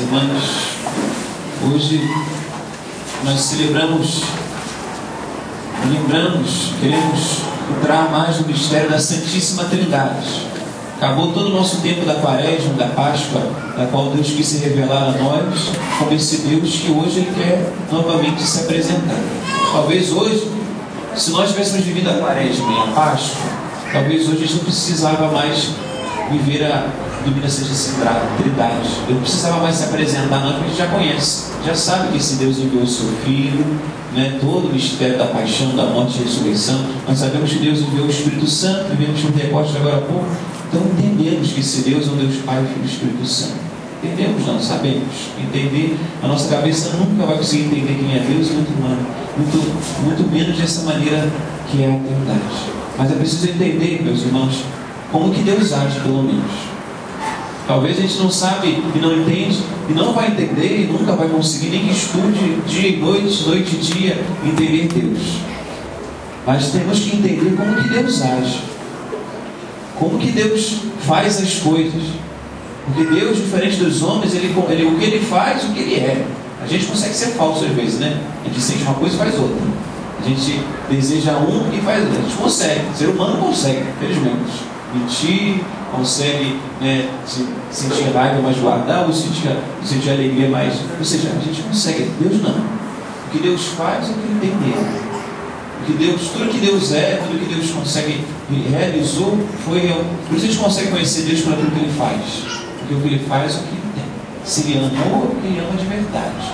Irmãos, hoje nós lembramos, queremos entrar mais no mistério da Santíssima Trindade. Acabou todo o nosso tempo da Quaresma, da Páscoa, da qual Deus quis se revelar a nós, como esse Deus que hoje Ele quer novamente se apresentar. Talvez hoje, se nós tivéssemos vivido a Quaresma e a Páscoa, talvez hoje a gente não precisava mais viver a dominância da Trindade. Eu não precisava mais se apresentar, não, porque a gente já conhece, já sabe que esse Deus enviou o seu Filho, né? Todo o mistério da paixão, da morte e ressurreição. Nós sabemos que Deus enviou o Espírito Santo, vivemos no recorte agora há pouco. Então entendemos que esse Deus é um Deus Pai, Filho e Espírito Santo. Entendemos, não sabemos. Entender, a nossa cabeça nunca vai conseguir entender quem é Deus, muito humano, muito menos dessa maneira que é a verdade. Mas é preciso entender, meus irmãos, como que Deus age, pelo menos. Talvez a gente não sabe e não entende, e não vai entender, e nunca vai conseguir, nem que estude dia e noite, noite e dia, entender Deus. Mas temos que entender como que Deus age. Como que Deus faz as coisas. Porque Deus, diferente dos homens, o que Ele faz, o que Ele é. A gente consegue ser falso às vezes, né? A gente sente uma coisa e faz outra. A gente deseja um e faz outra. A gente consegue. O ser humano consegue, infelizmente. Mentir, consegue, né, sentir raiva, mas guardar, ou sentir alegria, mais. Ou seja, a gente consegue. Deus não. O que Deus faz é o que Ele tem nele. Tudo que Deus é, tudo que Deus consegue, realizou, foi. Por isso a gente consegue conhecer Deus por aquilo que Ele faz. Porque o que Ele faz é o que Ele tem. Se Ele amou, é porque Ele ama de verdade.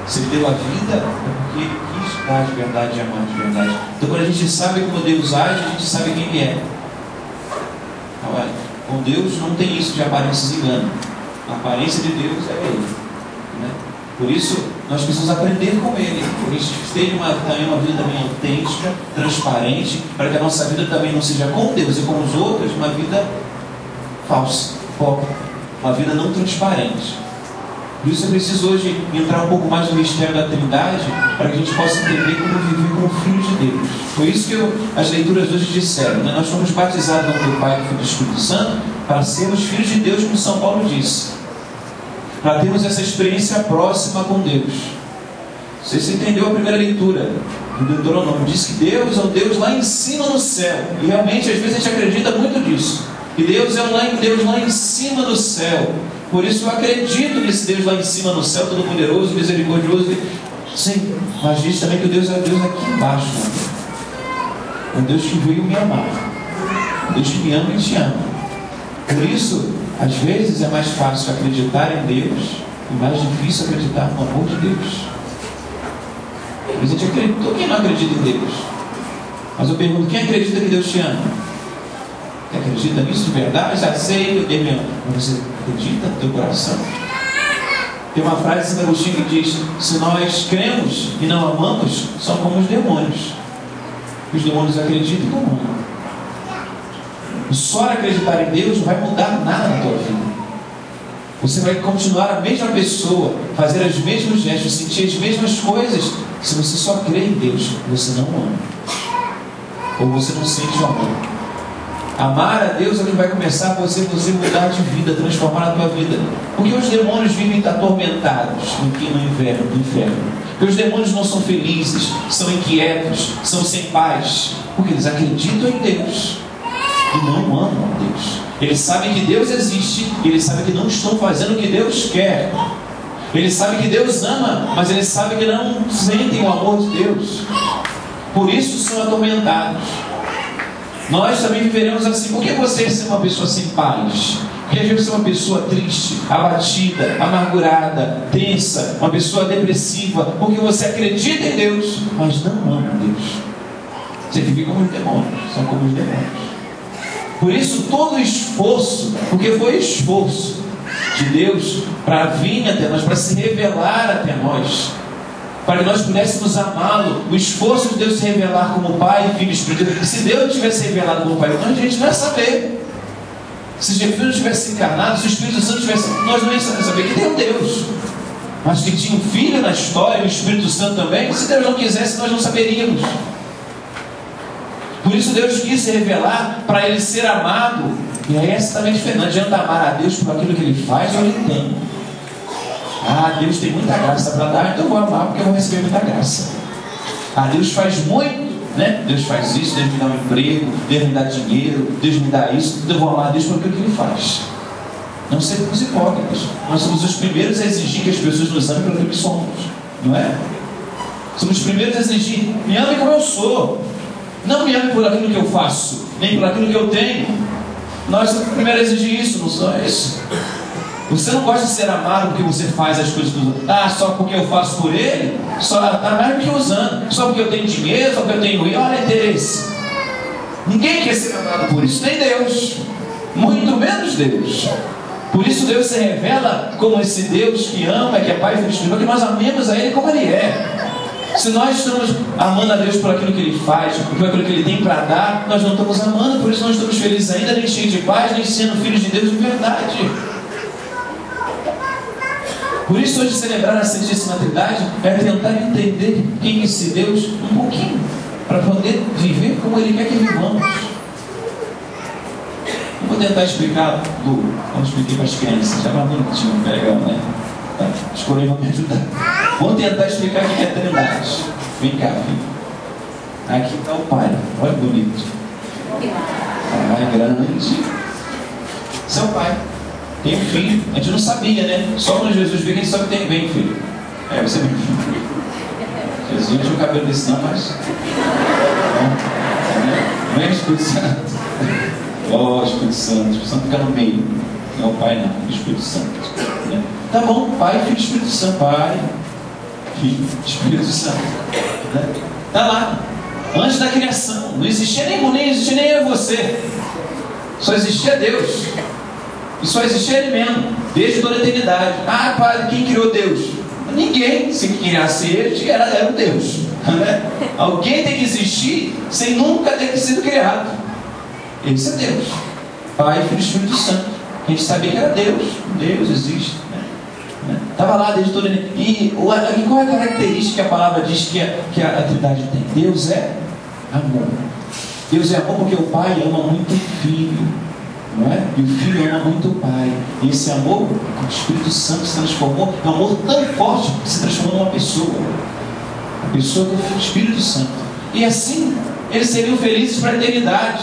Se Ele deu a vida, é porque Ele quis dar de verdade e amar de verdade. Então, quando a gente sabe como Deus age, a gente sabe quem Ele é. Então, com Deus não tem isso de aparências e engano. A aparência de Deus é Ele, né? Por isso, nós precisamos aprender com Ele. A gente ter uma vida também autêntica, transparente, para que a nossa vida também não seja com Deus e com os outros, uma vida falsa, hipócrita, uma vida não transparente. Por isso é preciso hoje entrar um pouco mais no mistério da Trindade, para que a gente possa entender como viver como filho de Deus. Foi isso que as leituras hoje disseram, né? Nós fomos batizados no nome do Pai, do Filho e do Espírito Santo, para sermos filhos de Deus, como São Paulo disse. Para termos essa experiência próxima com Deus. Você entendeu a primeira leitura do Deuteronômio? Diz que Deus é um Deus lá em cima no céu. E realmente, às vezes, a gente acredita muito nisso. Que Deus é um Deus lá em cima do céu. Por isso eu acredito nesse Deus lá em cima no céu, todo-poderoso, misericordioso. Sim, mas diz também que Deus é Deus aqui embaixo. É um Deus que veio me amar. Um Deus que me ama e te ama. Por isso, às vezes é mais fácil acreditar em Deus e mais difícil acreditar no amor de Deus. A gente acredita, quem não acredita em Deus? Mas eu pergunto, quem acredita que Deus te ama? Quem acredita nisso de verdade? Já sei, Deus me ama. Mas você acredita no teu coração? Tem uma frase de Santo Agostinho que diz: se nós cremos e não amamos, são como os demônios. Os demônios acreditam e não amam. Só acreditar em Deus não vai mudar nada na tua vida. Você vai continuar a mesma pessoa, fazer os mesmos gestos, sentir as mesmas coisas, se você só crê em Deus, você não ama. Ou você não sente o amor. Amar a Deus é o que vai começar a você mudar de vida, transformar a tua vida. Porque os demônios vivem atormentados no inferno. Porque os demônios não são felizes, são inquietos, são sem paz. Porque eles acreditam em Deus e não amam a Deus. Eles sabem que Deus existe e eles sabem que não estão fazendo o que Deus quer. Eles sabem que Deus ama, mas eles sabem que não sentem o amor de Deus. Por isso são atormentados. Nós também viveremos assim. Por que você ser uma pessoa sem paz? Porque às vezes você é uma pessoa triste, abatida, amargurada, tensa, uma pessoa depressiva, porque você acredita em Deus, mas não ama Deus. Você vive como os demônios, são como os demônios. Por isso todo o esforço, porque foi esforço de Deus para vir até nós, para se revelar até nós, para que nós pudéssemos amá-lo. O esforço de Deus se revelar como Pai, Filho e Espírito. Se Deus tivesse revelado como Pai, a gente não ia saber. Se Jesus não tivesse encarnado, se o Espírito Santo tivesse, nós não íamos saber que tem um Deus, mas que tinha um Filho na história e o Espírito Santo também. Se Deus não quisesse, nós não saberíamos. Por isso Deus quis se revelar para Ele ser amado. E aí essa também é diferente. Não adianta amar a Deus por aquilo que Ele faz ou Ele tem. Ah, Deus tem muita graça para dar, então eu vou amar porque eu vou receber muita graça. Ah, Deus faz muito, né? Deus faz isso, Deus me dá um emprego, Deus me dá dinheiro, Deus me dá isso, então eu vou amar Deus por aquilo que Ele faz. Não sermos hipócritas. Nós somos os primeiros a exigir que as pessoas nos amem por aquilo que somos, não é? Somos os primeiros a exigir: me ame como eu sou, não me ame por aquilo que eu faço, nem por aquilo que eu tenho. Nós somos os primeiros a exigir isso, não só isso. Você não gosta de ser amado porque você faz as coisas dos outros. Ah, só porque eu faço por ele? Só mais do que usando. Só porque eu tenho dinheiro, só porque eu tenho... Olha, interesse. Ninguém quer ser amado por isso, nem Deus. Muito menos Deus. Por isso Deus se revela como esse Deus que ama, que é Pai, Filho e Espírito, que nós amemos a Ele como Ele é. Se nós estamos amando a Deus por aquilo que Ele faz, por aquilo que Ele tem para dar, nós não estamos amando, por isso não estamos felizes ainda, nem cheios de paz, nem sendo filhos de Deus de verdade. Por isso hoje celebrar a Santíssima Trindade é tentar entender quem é esse Deus um pouquinho, para poder viver como Ele quer que vivamos. Vou tentar explicar, como expliquei para as crianças, já é mais bonitinho, legal, né? Tá, os colegas vão me ajudar. Vou tentar explicar o que é Trindade. Vem cá, filho. Aqui está o Pai, olha que bonito. Pai grande. Seu Pai. Tem um filho, a gente não sabia, né? Só quando Jesus veio que a gente sabe que tem bem filho. É, você é meu filho. Jesus não tinha o cabelo desse não, mas... Não é o Espírito Santo. Ó, oh, Espírito Santo fica no meio. Não é o Pai não, o Espírito Santo. Né? Tá bom, Pai, Filho, Espírito Santo. Pai, Filho, Espírito Santo. Né? Tá lá. Antes da criação. Não existia nem existia nem eu e você. Só existia Deus. E só existia Ele mesmo, desde toda a eternidade. Ah, Pai, quem criou Deus? Ninguém. Se criasse Ele, era um Deus. Né? Alguém tem que existir sem nunca ter sido criado. Esse é Deus. Pai, Filho e Espírito Santo. A gente sabia que era Deus. Deus existe. Estava lá desde toda a eternidade. E qual é a característica que a palavra diz que a Trindade tem? Deus é amor. Deus é amor porque o Pai ama muito o Filho. Não é? E o Filho ama muito o Pai. E esse amor, o Espírito Santo se transformou, é um amor tão forte que se transformou numa pessoa. A pessoa do Espírito Santo. E assim, eles seriam felizes para a eternidade.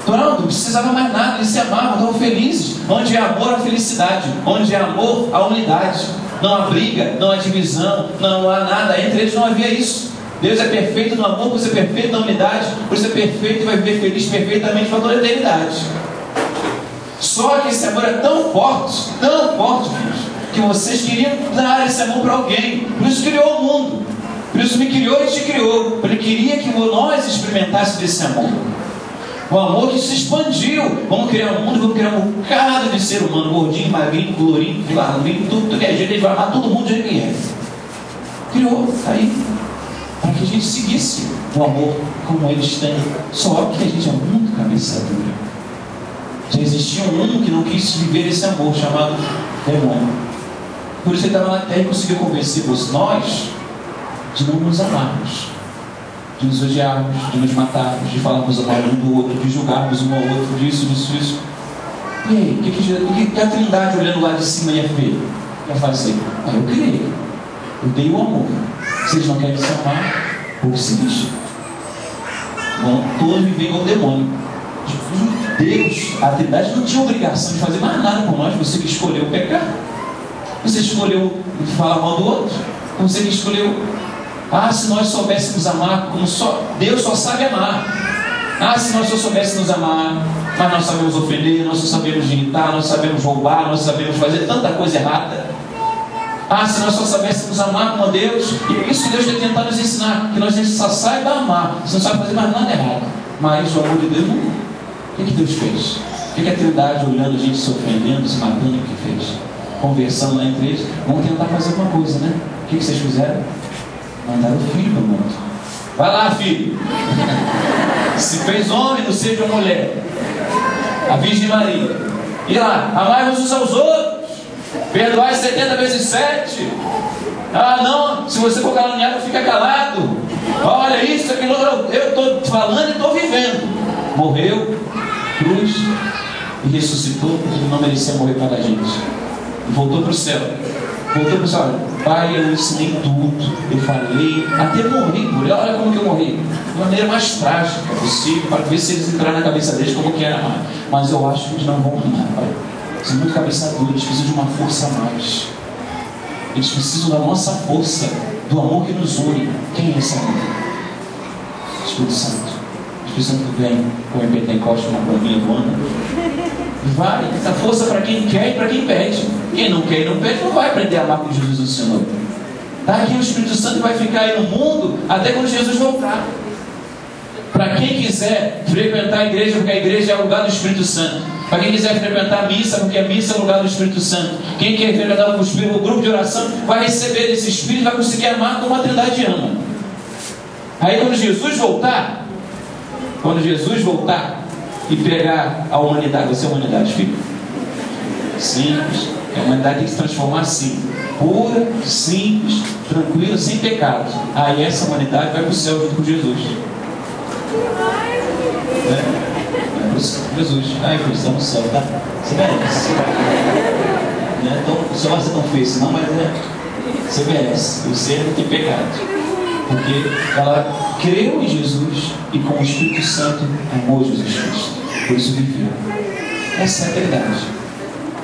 Pronto, não precisava mais nada, eles se amavam, estavam felizes. Onde é amor, há felicidade. Onde é amor, há unidade. Não há briga, não há divisão, não há nada. Entre eles não havia isso. Deus é perfeito no amor, por ser perfeito na unidade, por ser perfeito e vai viver feliz perfeitamente para toda a eternidade. Só que esse amor é tão forte, filhos, que vocês queriam dar esse amor para alguém. Por isso criou o mundo. Por isso me criou e te criou. Ele queria que nós experimentássemos esse amor. O amor que se expandiu. Vamos criar um mundo, vamos criar um bocado de ser humano, gordinho, magrinho, colorinho, larguinho, tudo que é jeito, ele vai amar todo mundo do jeito que é. Criou, está aí. Para que a gente seguisse o amor como eles têm. Só que a gente é muito cabeça dura. Já existia um mundo que não quis viver esse amor, chamado demônio. Por isso ele estava na terra e conseguiu convencer nós de não nos amarmos, de nos odiarmos, de nos matarmos, de falarmos mal um do outro, de julgarmos um ao outro, disso. E aí, o que a Trindade olhando lá de cima ia fazer? Eu criei, eu dei o amor. Se eles não querem se amar, ou se lixem. Vão todos viver igual o demônio. Deus, a Trindade não tinha obrigação de fazer mais nada por nós. Você que escolheu pecar, você escolheu falar mal do outro, você que escolheu. Se nós soubéssemos amar como Deus só sabe amar. Se nós só soubéssemos amar, mas nós sabemos ofender, nós só sabemos irritar, nós sabemos roubar, nós sabemos fazer tanta coisa errada. Se nós só soubéssemos amar como Deus. E isso Deus está tentando nos ensinar, que nós só saiba amar, você não sabe fazer mais nada errado. Mas o amor de Deus não. O que Deus fez? O que a Trindade, olhando a gente se ofendendo, se matando, o que fez? Conversando lá entre eles, vamos tentar fazer alguma coisa, né? O que vocês fizeram? Mandaram o Filho para o mundo. Vai lá, filho. Se fez homem, não seja mulher. A Virgem Maria. E lá, amai-vos uns aos outros. Perdoai 70 vezes 7. Não, se você for caluniado, fica calado. Olha isso, aquilo, eu estou falando e estou vivendo. Morreu, cruz, e ressuscitou, porque não merecia morrer para a gente. E voltou para o céu. Voltou para você, olha, pai, eu ensinei tudo, eu falei, até morri por ele. Olha como que eu morri, de maneira mais trágica possível, para ver se eles entrarem na cabeça deles como que era amar. Mas eu acho que eles não vão amar, pai. Eles são muito cabeça dura, eles precisam de uma força a mais. Eles precisam da nossa força, do amor que nos une. Quem é esse amor? Espírito Santo. O Espírito Santo vem com o Pentecoste, uma bombinha voando. Vai, essa força para quem quer e para quem pede. Quem não quer e não pede, não vai aprender a amar com Jesus do Senhor. Está aqui o Espírito Santo vai ficar aí no mundo até quando Jesus voltar. Para quem quiser frequentar a igreja, porque a igreja é o lugar do Espírito Santo. Para quem quiser frequentar a missa, porque a missa é o lugar do Espírito Santo. Quem quer frequentar o grupo de oração, vai receber esse Espírito, vai conseguir amar como a Trindade ama. Aí quando Jesus voltar e pegar a humanidade, você é a humanidade, filho? Simples. A humanidade tem que se transformar assim, pura, simples, tranquila, sem pecado. Aí essa humanidade vai para o céu junto com Jesus. Jesus, ai filho, está no céu, tá? Você merece. Então, o celular você não fez, não, mas você merece. Você não tem pecado. Porque ela creu em Jesus e com o Espírito Santo amou Jesus Cristo. Por isso viveu. Essa é a verdade.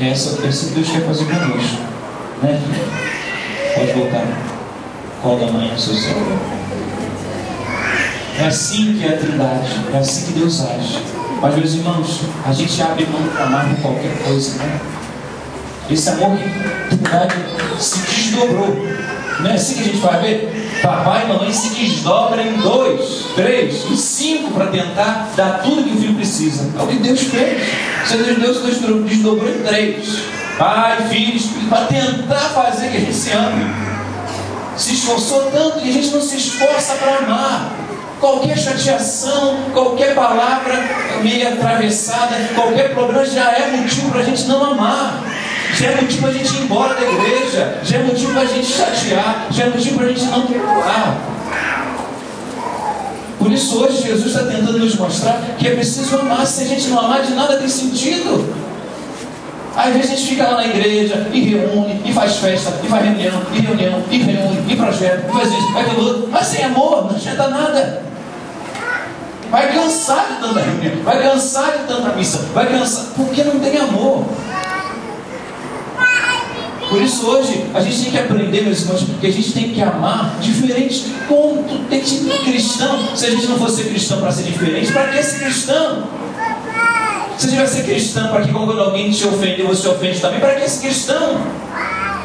Essa que Deus quer fazer conosco. Né, filho? Pode voltar. Qual da manhã, seu céu? É assim que é a Trindade. É assim que Deus age. Mas, meus irmãos, a gente abre mão para amar por qualquer coisa, né? Esse amor que a Trindade se desdobrou. Não é assim que a gente vai ver? Papai e mamãe se desdobram em 2, 3 e 5 para tentar dar tudo que o filho precisa. É o que Deus fez. Deus desdobrou em 3. Pai, filho, Espírito, para tentar fazer que a gente se ame. Se esforçou tanto que a gente não se esforça para amar. Qualquer chateação, qualquer palavra meio atravessada, qualquer problema já é motivo para a gente não amar. Já é motivo para a gente ir embora da igreja. Já é motivo para a gente chatear. Já é motivo para a gente não perdoar. Por isso hoje Jesus está tentando nos mostrar que é preciso amar. Se a gente não amar, de nada tem sentido. Às vezes a gente fica lá na igreja e reúne, e faz festa, e faz reunião, e reúne, e projeto, e faz isso, faz aquilo outro. Mas sem amor não adianta nada. Vai cansar de tanta reunião, vai cansar de tanta missa, vai cansar, porque não tem amor. Por isso hoje a gente tem que aprender, meus irmãos, que a gente tem que amar diferente. Como tem que ser cristão? Se a gente não fosse cristão para ser diferente, para que ser cristão? Se a gente vai ser cristão para que quando alguém te ofender, você ofende também, para que ser cristão?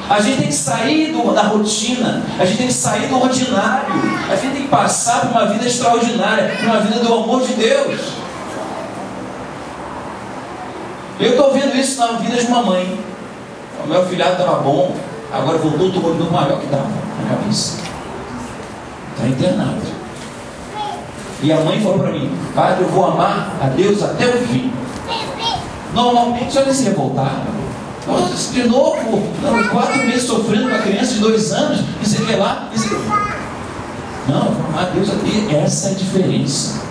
A gente tem que sair da rotina, a gente tem que sair do ordinário, a gente tem que passar por uma vida extraordinária, por uma vida do amor de Deus. Eu estou vendo isso na vida de uma mãe. O meu filhado estava bom, agora voltou, tomou o maior que dava na cabeça. Está internado. E a mãe falou para mim: padre, eu vou amar a Deus até o fim. Normalmente ela se revoltava. Nossa, de novo, 4 meses sofrendo com a criança de 2 anos, e você quer lá, e você... Não, eu vou amar a Deus até. Essa é a diferença.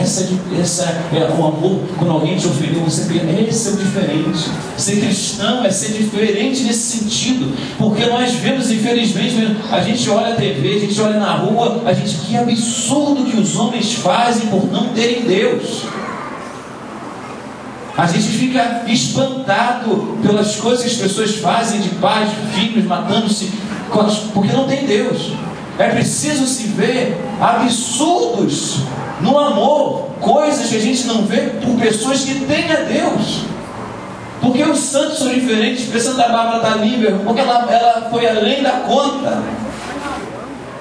Essa é o amor. Quando alguém te ofendeu, você crê. Esse é o diferente. Ser cristão é ser diferente nesse sentido. Porque nós vemos, infelizmente, a gente olha a TV, a gente olha na rua, a gente, que absurdo que os homens fazem por não terem Deus. A gente fica espantado pelas coisas que as pessoas fazem, de pais, de filhos, matando-se, porque não tem Deus. É preciso se ver absurdos no amor, coisas que a gente não vê por pessoas que têm a Deus. Porque os santos são diferentes. A Santa Bárbara está ali, meu irmão, porque ela foi além da conta.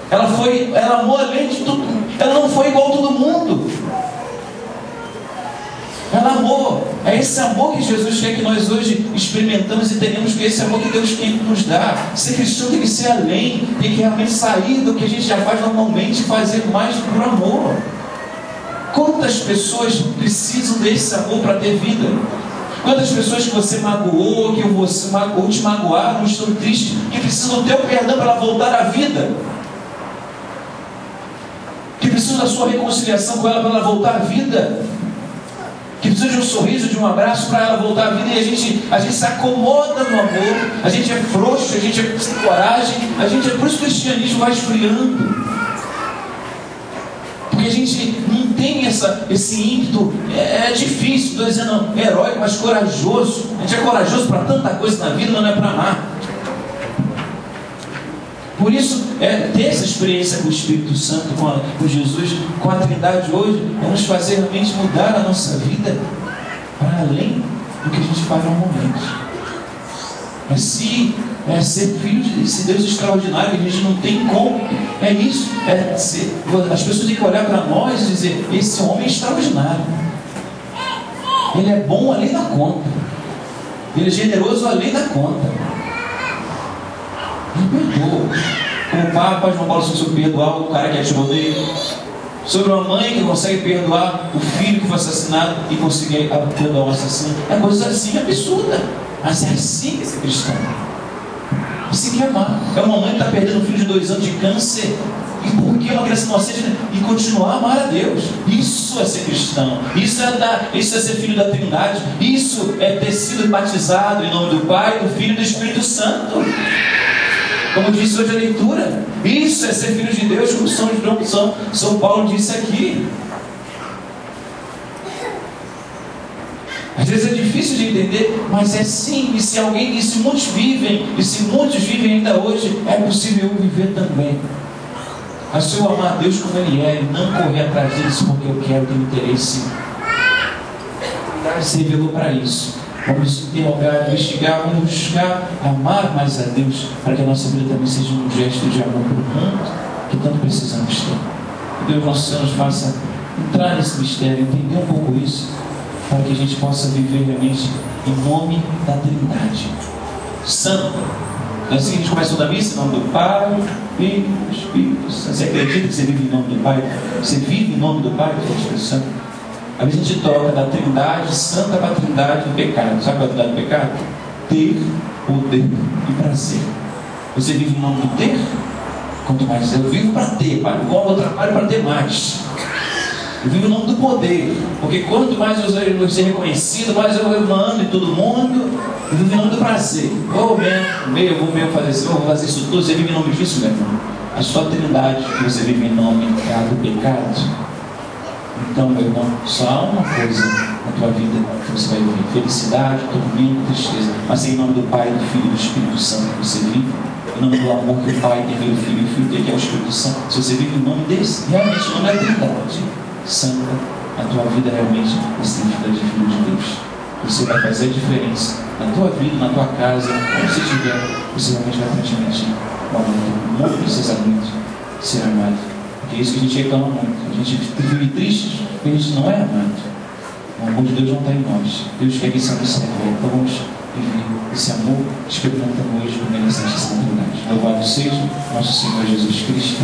Ela amou além de tudo. Ela não foi igual a todo mundo. Ela amou. É esse amor que Jesus quer que nós hoje experimentamos e tenhamos, que esse amor que Deus quer nos dá. Ser cristão tem que ser além, tem que realmente sair do que a gente já faz normalmente e fazer mais por amor. Quantas pessoas precisam desse amor para ter vida? Quantas pessoas que você magoou, que você magoou, te magoaram, estão tristes, que precisam ter o perdão para ela voltar à vida? Que precisam da sua reconciliação com ela para ela voltar à vida? Que precisa de um sorriso, de um abraço para ela voltar à vida, e a gente se acomoda no amor, a gente é frouxo, a gente é sem coragem, por isso que o cristianismo vai esfriando. Porque a gente não tem esse ímpeto, é difícil, estou dizendo heróico, mas corajoso. A gente é corajoso para tanta coisa na vida, mas não é para amar. Por isso, ter essa experiência com o Espírito Santo, com Jesus, com a Trindade hoje, é nos fazer realmente mudar a nossa vida para além do que a gente faz normalmente. Ser filho desse Deus extraordinário, que a gente não tem como. É isso. As pessoas têm que olhar para nós e dizer: esse homem é extraordinário. Ele é bom além da conta. Ele é generoso além da conta. Ele perdoa. Como o Papa João Paulo II perdoar o cara que atirou dele. Sobre uma mãe que consegue perdoar o filho que foi assassinado e conseguir perdoar o assassino. É coisa assim absurda. Mas é assim que é ser cristão. Assim que é amar. É uma mãe que está perdendo um filho de 2 anos de câncer. E porque é uma criança inocente, e continuar a amar a Deus. Isso é ser cristão. Isso é ser filho da Trindade. Isso é ter sido batizado em nome do Pai, do Filho e do Espírito Santo. Como disse hoje a leitura. Isso é ser filho de Deus, como São Paulo disse aqui. Às vezes é difícil de entender, mas é sim. E se muitos vivem ainda hoje, é possível eu viver também. Mas se eu amar a Deus como Ele é, e não correr atrás disso porque eu quero, ter interesse, se revelou para isso. Vamos interrogar, investigar, vamos buscar amar mais a Deus, para que a nossa vida também seja um gesto de amor para o mundo que tanto precisamos ter. Que Deus nosso Senhor nos faça entrar nesse mistério, entender um pouco isso, para que a gente possa viver realmente em nome da Trindade Santa. Então, assim a gente começa toda a missa, em nome do Pai, Filho e Espírito Santo. Você acredita que você vive em nome do Pai? Você vive em nome do Pai, do Espírito Santo? Às vezes a gente toca da Trindade Santa para a Trindade do pecado. Sabe qual é a Trindade do pecado? Ter, poder e prazer. Você vive em nome do ter? Quanto mais eu vivo para ter, igual eu trabalho para ter mais. Eu vivo em nome do poder, porque quanto mais eu ser reconhecido, mais eu mando em todo mundo. Eu vivo em nome do prazer. Eu vou fazer isso, eu vou fazer isso tudo. Você vive em nome disso, meu irmão? A sua Trindade que você vive em nome do pecado. Então, meu irmão, só há uma coisa na tua vida que você vai viver: felicidade, tormento, tristeza. Mas em nome do Pai, do Filho e do Espírito Santo que você vive, em nome do amor que o Pai tem pelo Filho e o Filho dele, que é o Espírito Santo. Se você vive em nome desse, realmente o nome é Trindade Santa, a tua vida realmente é significada de Filho de Deus. Você vai fazer a diferença na tua vida, na tua casa, onde você estiver. Você realmente vai transmitir o amor. Não precisa muito ser amado. É isso que a gente reclama muito. A gente vive triste porque a gente não é amado. O amor de Deus não está em nós. Deus quer que esse amor se revele. Então vamos viver esse amor experimentando hoje por meio da Santíssima Trindade. Louvado seja nosso Senhor Jesus Cristo.